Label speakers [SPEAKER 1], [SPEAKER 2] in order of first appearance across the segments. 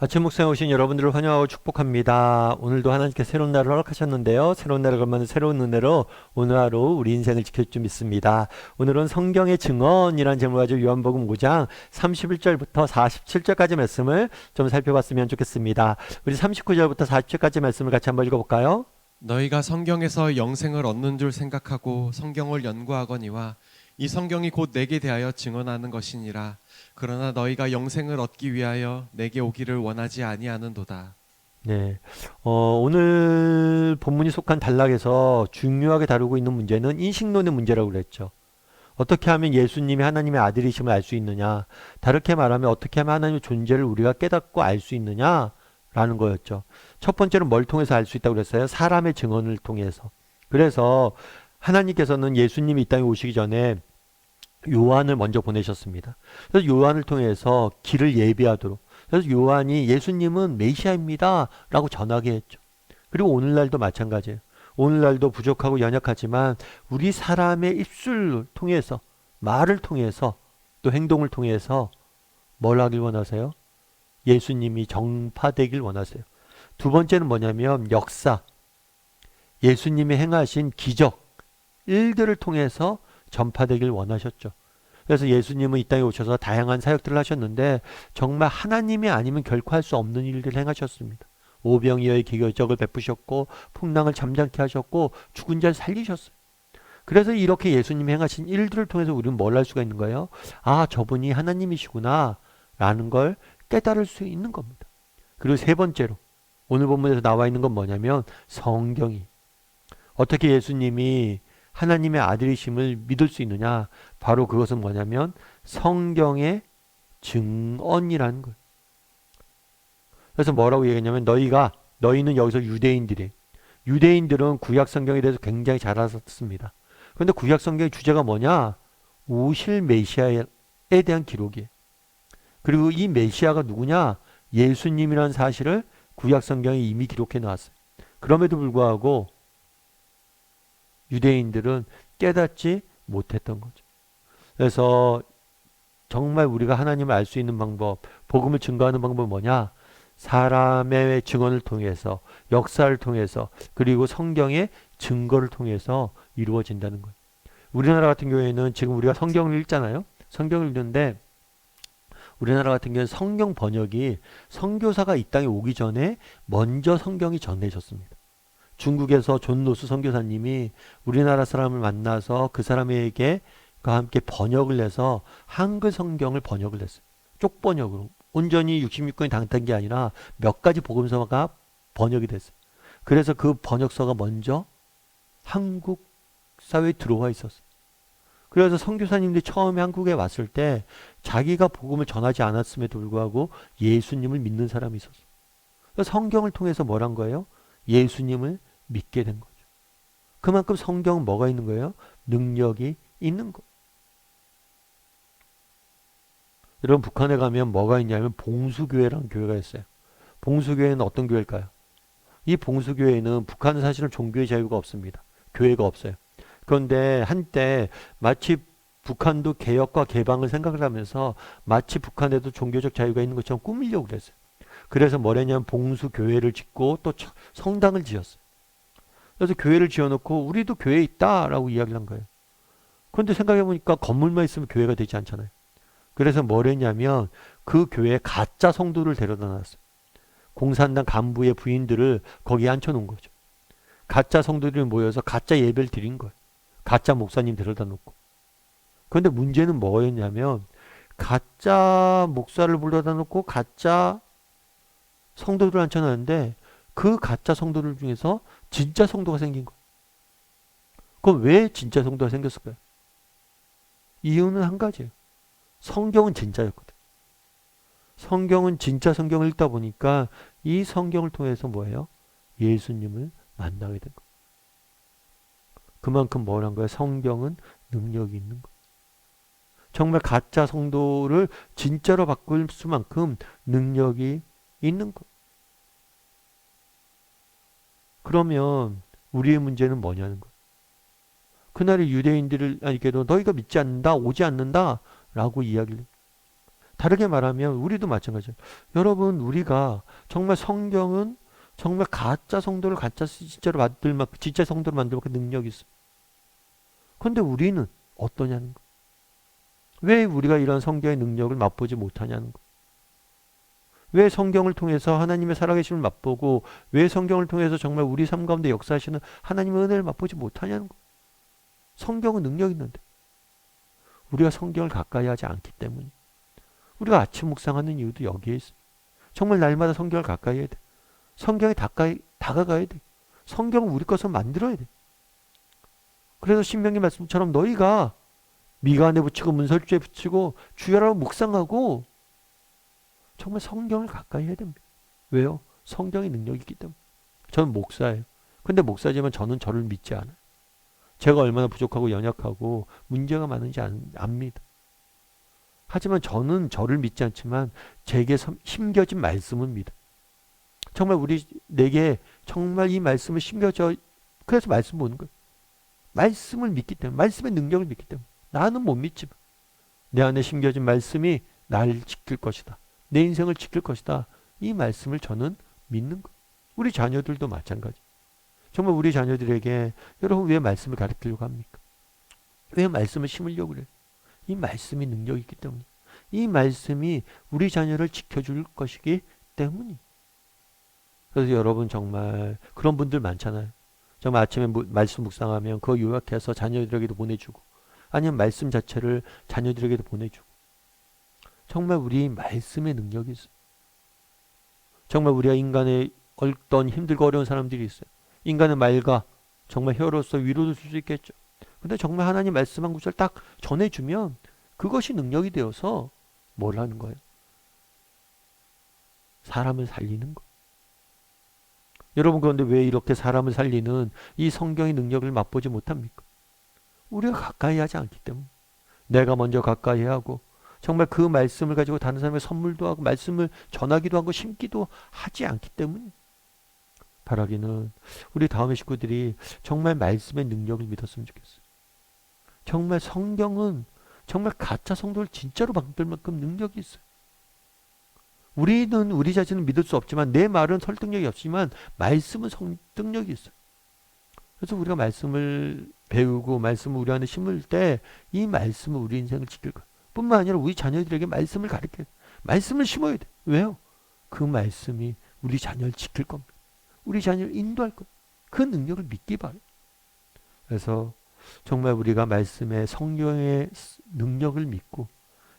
[SPEAKER 1] 아침 묵상에 오신 여러분들을 환영하고 축복합니다. 오늘도 하나님께 새로운 날을 허락하셨는데요. 새로운 날을 걸맞는 새로운 은혜로 오늘 하루 우리 인생을 지킬 줄 믿습니다. 오늘은 성경의 증언이라는 제목을 가지고 요한복음 5장 31절부터 47절까지 말씀을 좀 살펴봤으면 좋겠습니다. 우리 39절부터 40절까지 말씀을 같이 한번 읽어볼까요?
[SPEAKER 2] 너희가 성경에서 영생을 얻는 줄 생각하고 성경을 연구하거니와 이 성경이 곧 내게 대하여 증언하는 것이니라. 그러나 너희가 영생을 얻기 위하여 내게 오기를 원하지 아니하는도다.
[SPEAKER 1] 네. 오늘 본문이 속한 단락에서 중요하게 다루고 있는 문제는 인식론의 문제라고 그랬죠. 어떻게 하면 예수님이 하나님의 아들이심을 알 수 있느냐? 다르게 말하면 어떻게 하면 하나님의 존재를 우리가 깨닫고 알 수 있느냐? 라는 거였죠. 첫 번째는 뭘 통해서 알 수 있다고 그랬어요? 사람의 증언을 통해서. 그래서 하나님께서는 예수님이 이 땅에 오시기 전에 요한을 먼저 보내셨습니다. 그래서 요한을 통해서 길을 예비하도록. 그래서 요한이 예수님은 메시아입니다 라고 전하게 했죠. 그리고 오늘날도 마찬가지예요. 오늘날도 부족하고 연약하지만 우리 사람의 입술을 통해서, 말을 통해서, 또 행동을 통해서 뭘 하길 원하세요? 예수님이 정파되길 원하세요. 두 번째는 뭐냐면 역사, 예수님이 행하신 기적, 일들을 통해서 전파되길 원하셨죠. 그래서 예수님은 이 땅에 오셔서 다양한 사역들을 하셨는데 정말 하나님이 아니면 결코 할 수 없는 일들을 행하셨습니다. 오병이어의 기적을 베푸셨고 풍랑을 잠잠케 하셨고 죽은 자를 살리셨어요. 그래서 이렇게 예수님이 행하신 일들을 통해서 우리는 뭘 할 수가 있는 거예요? 아, 저분이 하나님이시구나 라는 걸 깨달을 수 있는 겁니다. 그리고 세 번째로 오늘 본문에서 나와 있는 건 뭐냐면 성경이 어떻게 예수님이 하나님의 아들이심을 믿을 수 있느냐? 바로 그것은 뭐냐면 성경의 증언이라는 거예요. 그래서 뭐라고 얘기했냐면 너희는 여기서 유대인들이 유대인들은 구약 성경에 대해서 굉장히 잘 알았습니다. 그런데 구약 성경의 주제가 뭐냐? 오실 메시아에 대한 기록이에요. 그리고 이 메시아가 누구냐? 예수님이라는 사실을 구약 성경에 이미 기록해 놨어요. 그럼에도 불구하고 유대인들은 깨닫지 못했던 거죠. 그래서 정말 우리가 하나님을 알 수 있는 방법, 복음을 증거하는 방법은 뭐냐? 사람의 증언을 통해서, 역사를 통해서, 그리고 성경의 증거를 통해서 이루어진다는 거예요. 우리나라 같은 경우에는 지금 우리가 성경을 읽잖아요. 성경을 읽는데 우리나라 같은 경우는 성경 번역이 선교사가 이 땅에 오기 전에 먼저 성경이 전해졌습니다. 중국에서 존 노스 선교사님이 우리나라 사람을 만나서 그 사람에게 과 함께 번역을 해서 한글 성경을 번역을 했어요. 쪽번역으로. 온전히 66권이 당탄 게 아니라 몇 가지 복음서가 번역이 됐어요. 그래서 그 번역서가 먼저 한국 사회에 들어와 있었어요. 그래서 선교사님들이 처음에 한국에 왔을 때 자기가 복음을 전하지 않았음에도 불구하고 예수님을 믿는 사람이 있었어요. 그래서 성경을 통해서 뭘 한 거예요? 예수님을 믿게 된 거죠. 그만큼 성경은 뭐가 있는 거예요? 능력이 있는 거. 여러분 북한에 가면 뭐가 있냐면 봉수교회라는 교회가 있어요. 봉수교회는 어떤 교회일까요? 이 봉수교회는 북한은 사실은 종교의 자유가 없습니다. 교회가 없어요. 그런데 한때 마치 북한도 개혁과 개방을 생각을 하면서 마치 북한에도 종교적 자유가 있는 것처럼 꾸미려고 그랬어요. 그래서 뭐랬냐면 봉수교회를 짓고 또 성당을 지었어요. 그래서 교회를 지어놓고 우리도 교회에 있다라고 이야기를 한 거예요. 그런데 생각해보니까 건물만 있으면 교회가 되지 않잖아요. 그래서 뭘 했냐면 그 교회에 가짜 성도를 데려다 놨어요. 공산당 간부의 부인들을 거기에 앉혀놓은 거죠. 가짜 성도들이 모여서 가짜 예배를 드린 거예요. 가짜 목사님 데려다 놓고. 그런데 문제는 뭐였냐면 가짜 목사를 불러다 놓고 가짜 성도들을 앉혀놨는데 그 가짜 성도들 중에서 진짜 성도가 생긴 거예요. 그럼 왜 진짜 성도가 생겼을까요? 이유는 한 가지예요. 성경은 진짜였거든. 성경은 진짜 성경을 읽다 보니까 이 성경을 통해서 뭐예요? 예수님을 만나게 된 거예요. 그만큼 뭘 한 거예요? 성경은 능력이 있는 거예요. 정말 가짜 성도를 진짜로 바꿀 수만큼 능력이 있는 거예요. 그러면 우리의 문제는 뭐냐는 거예요. 그날의 유대인들을 아니게도 너희가 믿지 않는다, 오지 않는다 라고 이야기를 해요. 다르게 말하면 우리도 마찬가지예요. 여러분, 우리가 정말 성경은 정말 가짜 성도를 가짜 진짜로 만들 만큼, 진짜 성도를 만들 만큼 능력이 있어요. 그런데 우리는 어떠냐는 거. 왜 우리가 이런 성경의 능력을 맛보지 못하냐는 거. 왜 성경을 통해서 하나님의 살아계심을 맛보고 왜 성경을 통해서 정말 우리 삶 가운데 역사하시는 하나님의 은혜를 맛보지 못하냐는 거. 성경은 능력 있는데 우리가 성경을 가까이 하지 않기 때문에 우리가 아침 묵상하는 이유도 여기에 있어요. 정말 날마다 성경을 가까이 해야 돼. 성경에 가까이 다가가야 돼. 성경은 우리 것을 만들어야 돼. 그래서 신명기 말씀처럼 너희가 미간에 붙이고 문설주에 붙이고 주야라고 묵상하고 정말 성경을 가까이 해야 됩니다. 왜요? 성경의 능력이 있기 때문에. 저는 목사예요. 근데 목사지만 저는 저를 믿지 않아요. 제가 얼마나 부족하고 연약하고 문제가 많은지 압니다. 하지만 저는 저를 믿지 않지만 제게 심겨진 말씀은 믿어. 정말 내게 정말 이 말씀을 심겨져, 그래서 말씀 보는 거예요. 말씀을 믿기 때문에, 말씀의 능력을 믿기 때문에. 나는 못 믿지만 내 안에 심겨진 말씀이 날 지킬 것이다. 내 인생을 지킬 것이다. 이 말씀을 저는 믿는 거예요. 우리 자녀들도 마찬가지. 정말 우리 자녀들에게 여러분 왜 말씀을 가르치려고 합니까? 왜 말씀을 심으려고 그래요? 이 말씀이 능력이 있기 때문에. 이 말씀이 우리 자녀를 지켜줄 것이기 때문이. 그래서 여러분 정말 그런 분들 많잖아요. 정말 아침에 말씀 묵상하면 그거 요약해서 자녀들에게도 보내주고 아니면 말씀 자체를 자녀들에게도 보내주고 정말 우리 말씀의 능력이 있어요. 정말 우리가 인간의 어떤 힘들고 어려운 사람들이 있어요. 인간은 말과 정말 혀로서 위로도 줄 수 있겠죠. 근데 정말 하나님 말씀 한 구절 딱 전해주면 그것이 능력이 되어서 뭘 하는 거예요? 사람을 살리는 거. 여러분 그런데 왜 이렇게 사람을 살리는 이 성경의 능력을 맛보지 못합니까? 우리가 가까이 하지 않기 때문에. 내가 먼저 가까이 하고 정말 그 말씀을 가지고 다른 사람에게 선물도 하고 말씀을 전하기도 하고 심기도 하지 않기 때문에. 바라기는 우리 다음의 식구들이 정말 말씀의 능력을 믿었으면 좋겠어요. 정말 성경은 정말 가짜 성도를 진짜로 만들 만큼 능력이 있어요. 우리는 우리 자신을 믿을 수 없지만 내 말은 설득력이 없지만 말씀은 설득력이 있어요. 그래서 우리가 말씀을 배우고 말씀을 우리 안에 심을 때 이 말씀은 우리 인생을 지킬 거예요. 뿐만 아니라 우리 자녀들에게 말씀을 가르쳐야 돼. 말씀을 심어야 돼. 왜요? 그 말씀이 우리 자녀를 지킬 겁니다. 우리 자녀를 인도할 거예요. 그 능력을 믿기 바라요. 그래서 정말 우리가 말씀의 성경의 능력을 믿고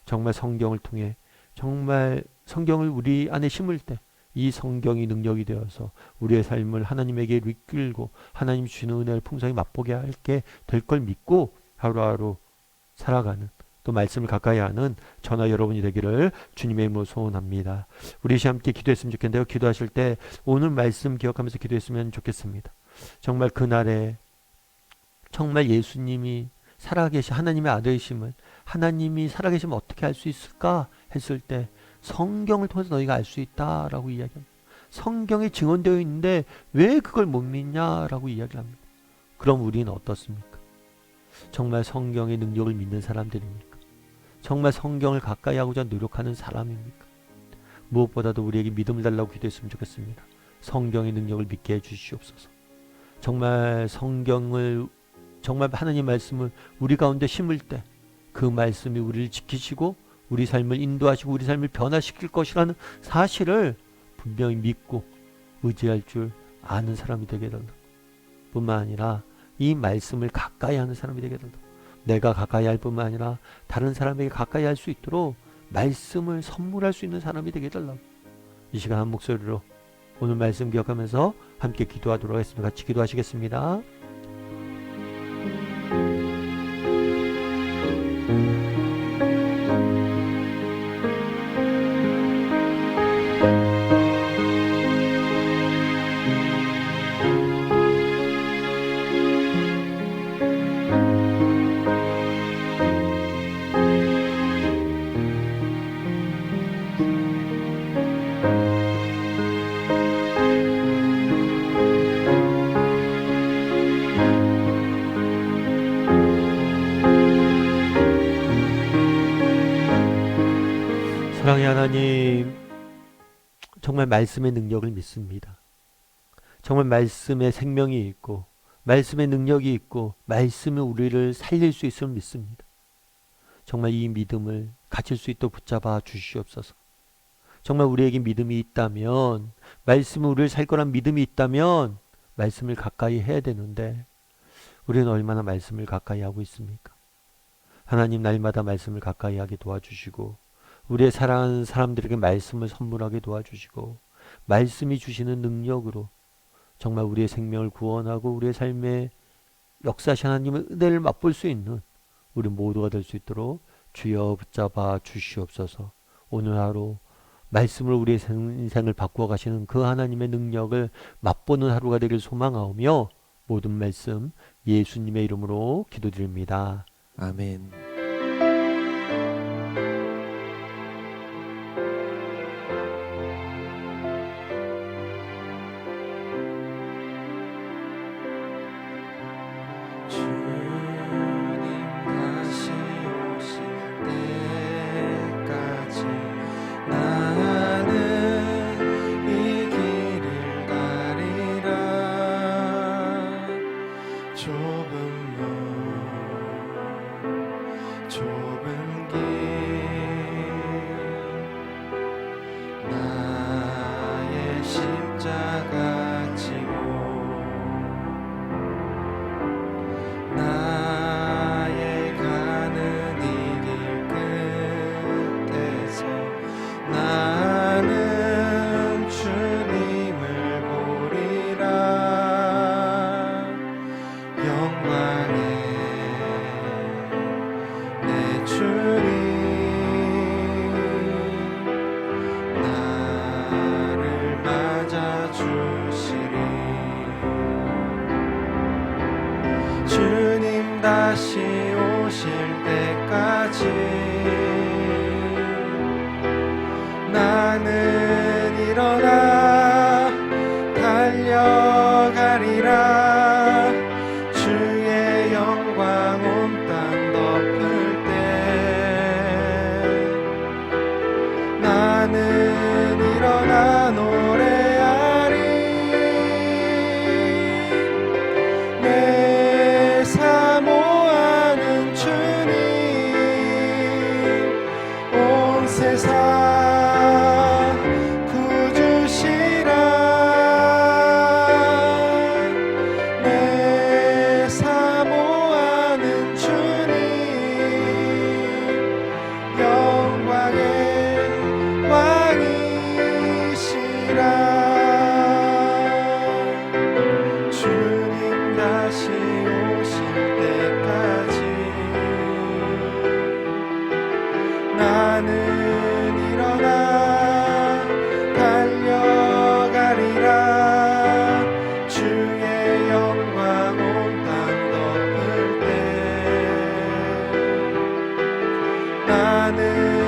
[SPEAKER 1] 정말 성경을 통해 정말 성경을 우리 안에 심을 때 이 성경이 능력이 되어서 우리의 삶을 하나님에게 이끌고 하나님 주시는 은혜를 풍성히 맛보게 할게 될 걸 믿고 하루하루 살아가는 또 말씀을 가까이 하는 저나 여러분이 되기를 주님의 이름으로 소원합니다. 우리 함께 기도했으면 좋겠는데요. 기도하실 때 오늘 말씀 기억하면서 기도했으면 좋겠습니다. 정말 그날에 정말 예수님이 살아계신 하나님의 아들이심을 하나님이 살아계시면 어떻게 알 수 있을까 했을 때 성경을 통해서 너희가 알 수 있다라고 이야기합니다. 성경에 증언되어 있는데 왜 그걸 못 믿냐라고 이야기를 합니다. 그럼 우리는 어떻습니까? 정말 성경의 능력을 믿는 사람들입니까? 정말 성경을 가까이 하고자 노력하는 사람입니까? 무엇보다도 우리에게 믿음을 달라고 기도했으면 좋겠습니다. 성경의 능력을 믿게 해주시옵소서. 정말 성경을 정말 하나님 말씀을 우리 가운데 심을 때 그 말씀이 우리를 지키시고 우리 삶을 인도하시고 우리 삶을 변화시킬 것이라는 사실을 분명히 믿고 의지할 줄 아는 사람이 되게 된다. 뿐만 아니라 이 말씀을 가까이 하는 사람이 되게 된다. 내가 가까이 할 뿐만 아니라 다른 사람에게 가까이 할 수 있도록 말씀을 선물할 수 있는 사람이 되게 달라고. 이 시간 한 목소리로 오늘 말씀 기억하면서 함께 기도하도록 하겠습니다. 같이 기도하시겠습니다. 사랑의 하나님, 정말 말씀의 능력을 믿습니다. 정말 말씀에 생명이 있고 말씀의 능력이 있고 말씀이 우리를 살릴 수 있음을 믿습니다. 정말 이 믿음을 가질 수 있도록 붙잡아 주시옵소서. 정말 우리에게 믿음이 있다면, 말씀이 우리를 살 거란 믿음이 있다면 말씀을 가까이 해야 되는데 우리는 얼마나 말씀을 가까이 하고 있습니까? 하나님, 날마다 말씀을 가까이 하게 도와주시고 우리의 사랑하는 사람들에게 말씀을 선물하게 도와주시고 말씀이 주시는 능력으로 정말 우리의 생명을 구원하고 우리의 삶에 역사하신 하나님의 은혜를 맛볼 수 있는 우리 모두가 될 수 있도록 주여 붙잡아 주시옵소서. 오늘 하루 말씀으로 우리의 인생을 바꾸어 가시는 그 하나님의 능력을 맛보는 하루가 되길 소망하오며 모든 말씀 예수님의 이름으로 기도드립니다.
[SPEAKER 2] 아멘.
[SPEAKER 3] 좁은 길 나의 십자가 지고 나의 가는 이 길 끝에서 나는 주님을 보리라. 영광의 주님 나를 맞아주시리. 주님 다시 오실 때까지 나는 일어나 달려가리라. 주의 영광 온 땅 덮을 나는 일어나 노래하리. 내 사모하는 주님 온 세상 구주시라. 내 사모하는 주님 영광의 왕이시라. 주님 다시 오실 때까지 나는 일어나 달려가리라. 주의 영광 온 땅 덮을 때 나는